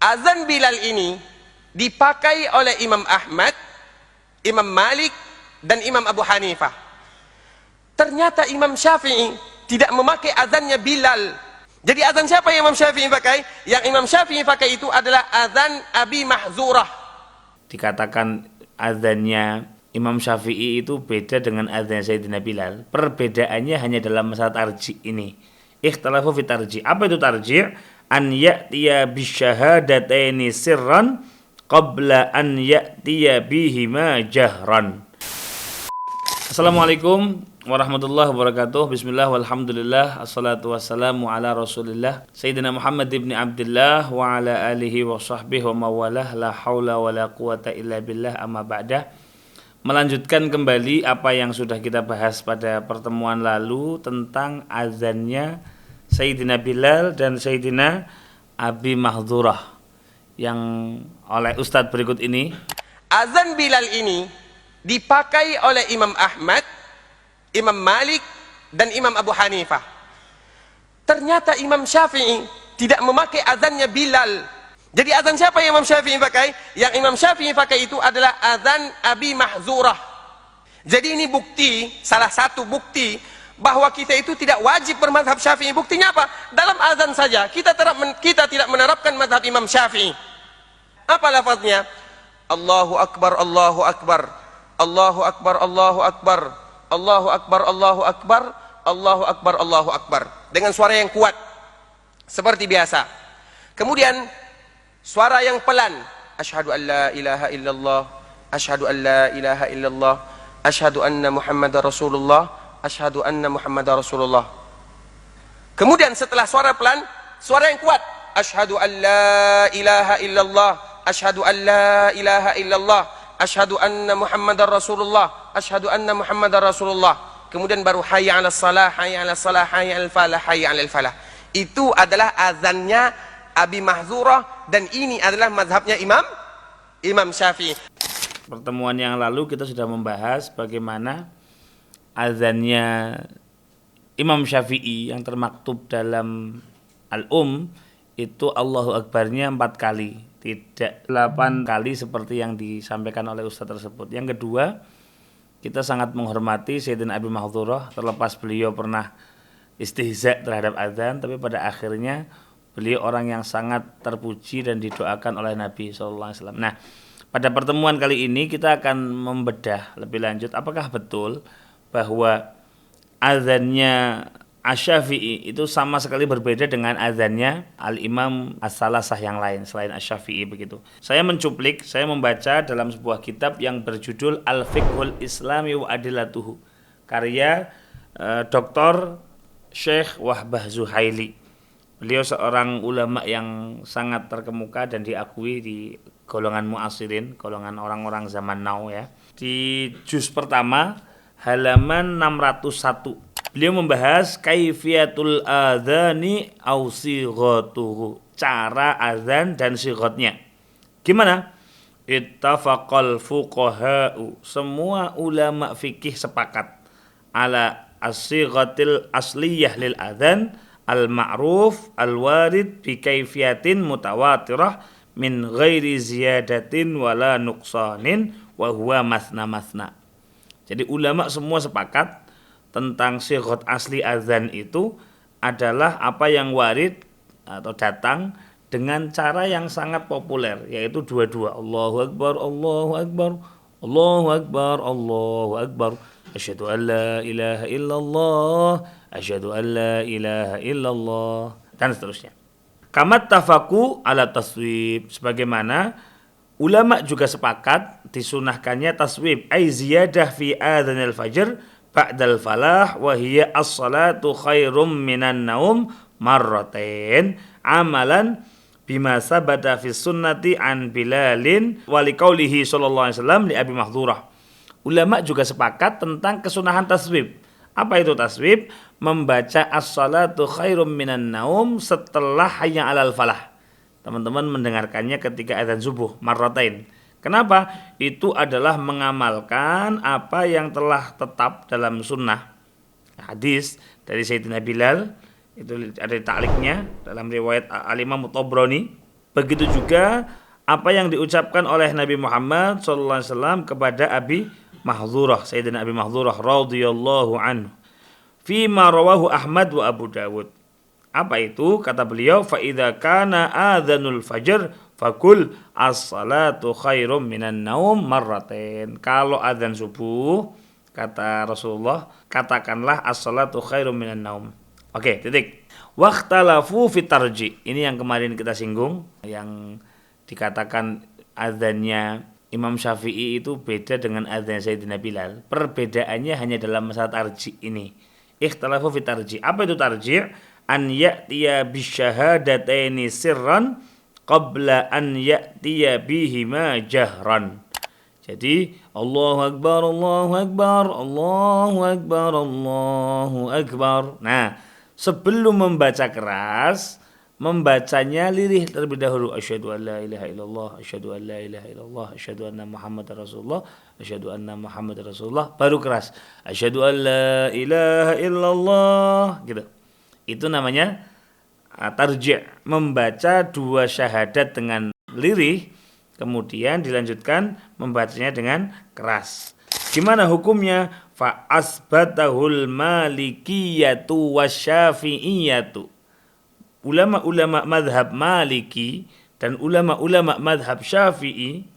Azan Bilal ini dipakai oleh Imam Ahmad, Imam Malik, dan Imam Abu Hanifah. Ternyata Imam Syafi'i tidak memakai azannya Bilal. Jadi azan siapa yang Imam Syafi'i pakai? Yang Imam Syafi'i pakai itu adalah azan Abi Mahzurah. Dikatakan azannya Imam Syafi'i itu beda dengan azan Sayyidina Bilal. Perbedaannya hanya dalam masalah tarji' ini. Ikhtalafu fi tarji'. Apa itu tarji'? An ya'tiya bisyahadataini sirran qabla an ya'tiya bihima jahran. Assalamualaikum warahmatullahi wabarakatuh. Bismillah walhamdulillah. Assalatu wassalamu ala rasulillah Sayyidina Muhammad ibn Abdullah wa ala alihi wa sahbihi wa mawalah. La hawla wa la quwata illa billah, amma ba'dah. Melanjutkan kembali apa yang sudah kita bahas pada pertemuan lalu tentang azannya Sayyidina Bilal dan Sayyidina Abi Mahzurah yang oleh Ustadz berikut ini. Azan Bilal ini dipakai oleh Imam Ahmad, Imam Malik, dan Imam Abu Hanifah. Ternyata Imam Syafi'i tidak memakai azannya Bilal. Jadi azan siapa yang Imam Syafi'i pakai? Yang Imam Syafi'i pakai itu adalah azan Abi Mahzurah. Jadi ini bukti, salah satu bukti bahwa kita itu tidak wajib bermadhab Syafi'i. Buktinya apa? Dalam azan saja kita tidak menerapkan madhab Imam Syafi'i. Apa lafaznya? Allahu Akbar, Allahu Akbar, Allahu Akbar, Allahu Akbar, Allahu Akbar, Allahu Akbar, Allahu Akbar, Allahu Akbar, dengan suara yang kuat seperti biasa. Kemudian suara yang pelan, asyhadu an la ilaha illallah, asyhadu an la ilaha illallah, asyhadu anna Muhammadar Rasulullah, asyhadu anna Muhammadar Rasulullah. Kemudian setelah suara pelan, suara yang kuat, asyhadu an la ilaha illallah, asyhadu an la ilaha illallah, asyhadu anna Muhammadar Rasulullah, asyhadu anna Muhammadar Rasulullah. Kemudian baru hayya 'alas shalah, hayya 'alas shalah, hayya 'alal falah, hayya 'alal falah. Itu adalah azannya Abi Mahzurah, dan ini adalah mazhabnya Imam Syafi'i. Pertemuan yang lalu kita sudah membahas bagaimana azannya Imam Syafi'i yang termaktub dalam itu Allahu Akbarnya 4 kali, tidak 8 kali seperti yang disampaikan oleh Ustadz tersebut. Yang kedua, kita sangat menghormati Sayyidina Abi Mahzurah, terlepas beliau pernah istihza terhadap azan, tapi pada akhirnya beliau orang yang sangat terpuji dan didoakan oleh Nabi SAW. Nah, pada pertemuan kali ini kita akan membedah lebih lanjut apakah betul bahwa azannya Asy-Syafi'i itu sama sekali berbeda dengan azannya Al-Imam As-Salasah yang lain selain Asy-Syafi'i begitu. Saya membaca dalam sebuah kitab yang berjudul Al-Fiqhul Islami wa Adillatuhu, karya Dr. Syekh Wahbah Zuhaili. Beliau seorang ulama yang sangat terkemuka dan diakui di golongan mu'asirin, golongan orang-orang zaman now ya. Di juz pertama halaman 601 beliau membahas kaifiyatul adzani au sighatuhu, cara azan dan sighatnya. Gimana? Ittafaqal fuqaha'u, semua ulama fikih sepakat ala as-sighatil asliyah lil adzan al-ma'ruf al-warid bi kaifiyatin mutawatirah min ghairi ziyadatin wala nuqsanin wa huwa masna. Jadi ulama semua sepakat tentang sighat asli azan itu adalah apa yang warid atau datang dengan cara yang sangat populer, yaitu dua-dua, Allahu Akbar, Allahu Akbar, Allahu Akbar, Allahu Akbar, asyhadu an la ilaha illallah, asyhadu an la ilaha illallah, dan seterusnya. Kamat tafaku ala taswib, sebagaimana ulama juga sepakat disunahkannya taswib, ay ziyadah fi adzanil fajr ba'dal falah wa hiya as-salatu khairum minan naum marratain amalan bima sabata fi sunnati an Bilalin wa liqaulihi sallallahu alaihi wasallam li Abi Mahzurah. Ulama juga sepakat tentang kesunahan taswib. Apa itu taswib? Membaca as-salatu khairum minan naum setelah hayya 'alal falah. Teman-teman mendengarkannya ketika azan subuh marratain. Kenapa? Itu adalah mengamalkan apa yang telah tetap dalam sunnah. Hadis dari Sayyidina Bilal, itu ada ta'liqnya dalam riwayat Al-Imam Tabrani. Begitu juga apa yang diucapkan oleh Nabi Muhammad SAW kepada Abi Mahdzurah, Sayyidina Abi Mahdzurah radhiyallahu anhu. Fima rawahu Ahmad wa Abu Dawud. Apa itu? Kata beliau, fa idza kana adzanul fajr fakul as-salatu khairum minan naum marratain. Kalau adzan subuh, kata Rasulullah, katakanlah as-salatu khairum minan naum. Oke, titik. Waqtalafu fit tarji. Ini yang kemarin kita singgung, yang dikatakan adzannya Imam Syafi'i itu beda dengan adzan Sayyidina Bilal. Perbedaannya hanya dalam masalah tarji ini. Ikhtalafu fit tarji. Apa itu tarji? An ya'tiya bisyahadataini sirran qabla an ya'tiya bihima jahran. Jadi Allahu Akbar, Allahu Akbar, Allahu Akbar, Allahu Akbar. Nah, sebelum membaca keras, membacanya lirih terlebih dahulu. Asyhadu an la ilaha illallah, asyhadu an la ilaha illallah, asyhadu anna Muhammadar Rasulullah, asyhadu anna Muhammadar Rasulullah, baru keras. Asyhadu an la ilaha illallah, gitu. Itu namanya tarji', membaca dua syahadat dengan lirih, kemudian dilanjutkan membacanya dengan keras. Gimana hukumnya? Fa asbatahul malikiyatu wasyafi'iyatu. Ulama-ulama madhab Maliki dan ulama-ulama madhab Syafi'i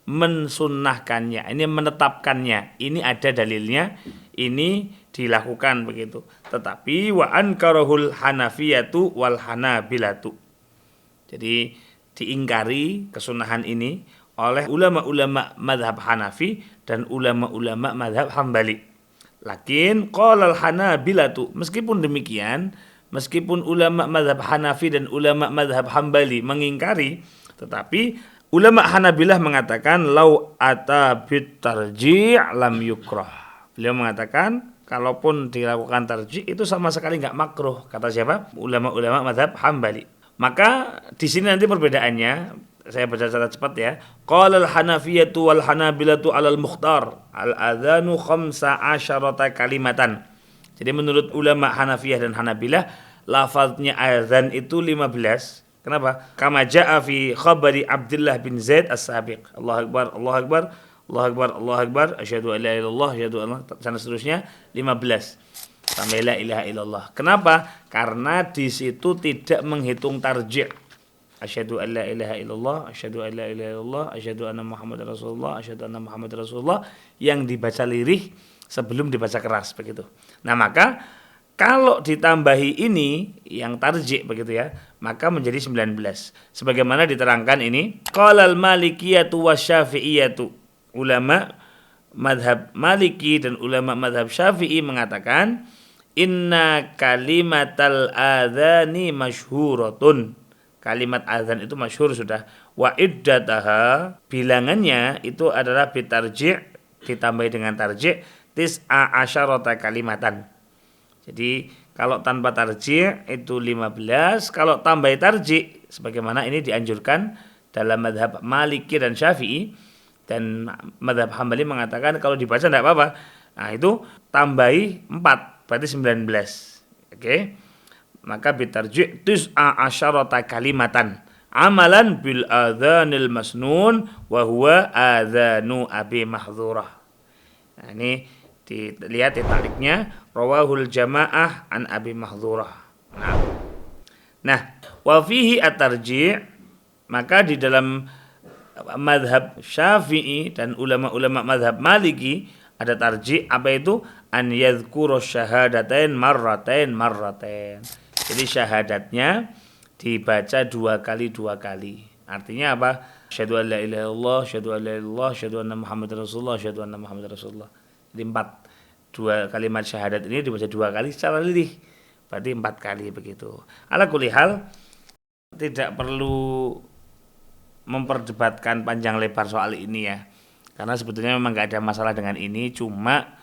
mensunnahkannya, ini menetapkannya, ini ada dalilnya, ini dilakukan begitu. Tetapi wa ankarahul hanafiyatu wal hanabilatu. Jadi diingkari kesunahan ini oleh ulama-ulama madhab Hanafi dan ulama-ulama madhab Hambali. Lakin qalal hanabilatu, meskipun demikian, meskipun ulama madhab Hanafi dan ulama madhab Hambali mengingkari, tetapi ulama Hanabilah mengatakan lau ata bit tarji' lam yukrah. Beliau mengatakan kalaupun dilakukan tarji' itu sama sekali enggak makruh, kata siapa? Ulama-ulama madhab Hambali. Maka di sini nanti perbedaannya, saya baca secara cepat ya. Qala al-Hanafiyatu wal Hanabilatu 'alal mukhtar al-adzanu 15 kalimatan. Jadi menurut ulama Hanafiyah dan Hanabilah, lafaznya azan itu 15. Kenapa? Kama jaa fi khabari Abdullah bin Zaid as-Sabiq. Allahu Akbar, Allahu Akbar, Allahu Akbar, Allahu Akbar, asyhadu an la ilaha illallah, asyhadu an dan seterusnya 15. Sampai la ilaha illallah. Kenapa? Karena di situ tidak menghitung tarji'. Asyhadu an la ilaha illallah, asyhadu an la ilaha illallah, asyhadu anna Muhammadar Rasulullah, asyhadu anna Muhammadar Rasulullah, yang dibaca lirih sebelum dibaca keras begitu. Nah, maka kalau ditambahi ini yang tarji' begitu ya, maka menjadi 19. Sebagaimana diterangkan ini, qalal malikiyatu wasyafi'iyatu. Ulama madhab Maliki dan ulama madhab Syafi'i mengatakan inna kalimatal adzani masyhuratun. Kalimat azan itu masyhur sudah. Wa iddataha, bilangannya itu adalah bitarji', ditambahi dengan tarji', tis'a asyarata kalimatan. Jadi kalau tanpa tarji' itu 15, kalau tambah tarji' sebagaimana ini dianjurkan dalam madhab Maliki dan Syafi'i, dan madhab Hambali mengatakan kalau dibaca tidak apa-apa. Nah itu tambahi 4, berarti 19. Oke. Maka bitarji' tis'a asyarata kalimatan amalan bil adzanil masnun wa huwa adzanu Abi Mahdzurah. Nah ini dilihat takriknya, rawahul jamaah an Abi Mahdzurah. Nah, wa fihi at-tarji', maka di dalam madhab Syafi'i dan ulama-ulama madhab Maliki ada tarji'. Apa itu? An yadhkuru syahadatain marratain. Jadi syahadatnya dibaca 2 kali. Artinya apa? Asyhadu an la ilaha illallah, asyhadu an la ilaha illallah, asyhadu anna Muhammadar Rasulullah, asyhadu anna Muhammadar Rasulullah. Jadi 2 kalimat syahadat ini dibaca 2 kali secara lirih. Berarti 4 kali begitu. Ala kulli hal, tidak perlu memperdebatkan panjang lebar soal ini ya. Karena sebetulnya memang enggak ada masalah dengan ini, cuma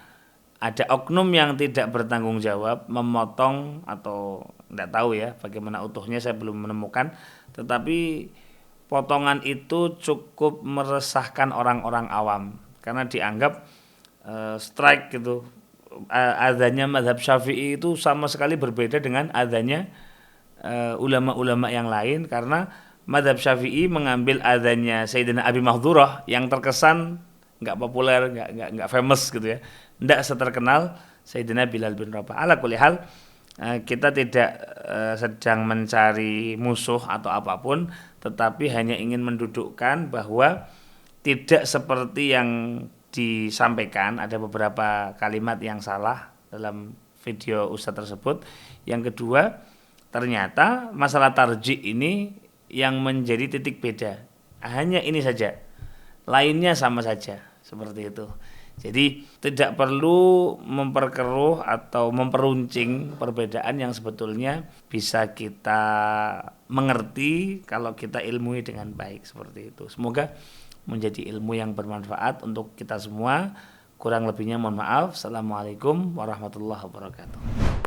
ada oknum yang tidak bertanggung jawab memotong, atau tidak tahu ya bagaimana utuhnya, saya belum menemukan, tetapi potongan itu cukup meresahkan orang-orang awam karena dianggap strike gitu. Adzannya mazhab Syafi'i itu sama sekali berbeda dengan adzannya ulama-ulama yang lain, karena Madzhab Syafi'i mengambil adzannya Sayyidina Abi Mahdhurah yang terkesan nggak populer, nggak famous gitu ya, nggak seterkenal Sayyidina Bilal bin Rabah. Ala kulli hal, kita tidak sedang mencari musuh atau apapun, tetapi hanya ingin mendudukkan bahwa tidak seperti yang disampaikan, ada beberapa kalimat yang salah dalam video Ustadz tersebut. Yang kedua, ternyata masalah tarjih ini yang menjadi titik beda hanya ini saja, lainnya sama saja, seperti itu. Jadi tidak perlu memperkeruh atau memperuncing perbedaan yang sebetulnya bisa kita mengerti kalau kita ilmui dengan baik, seperti itu. Semoga menjadi ilmu yang bermanfaat untuk kita semua. Kurang lebihnya mohon maaf. Assalamualaikum warahmatullahi wabarakatuh.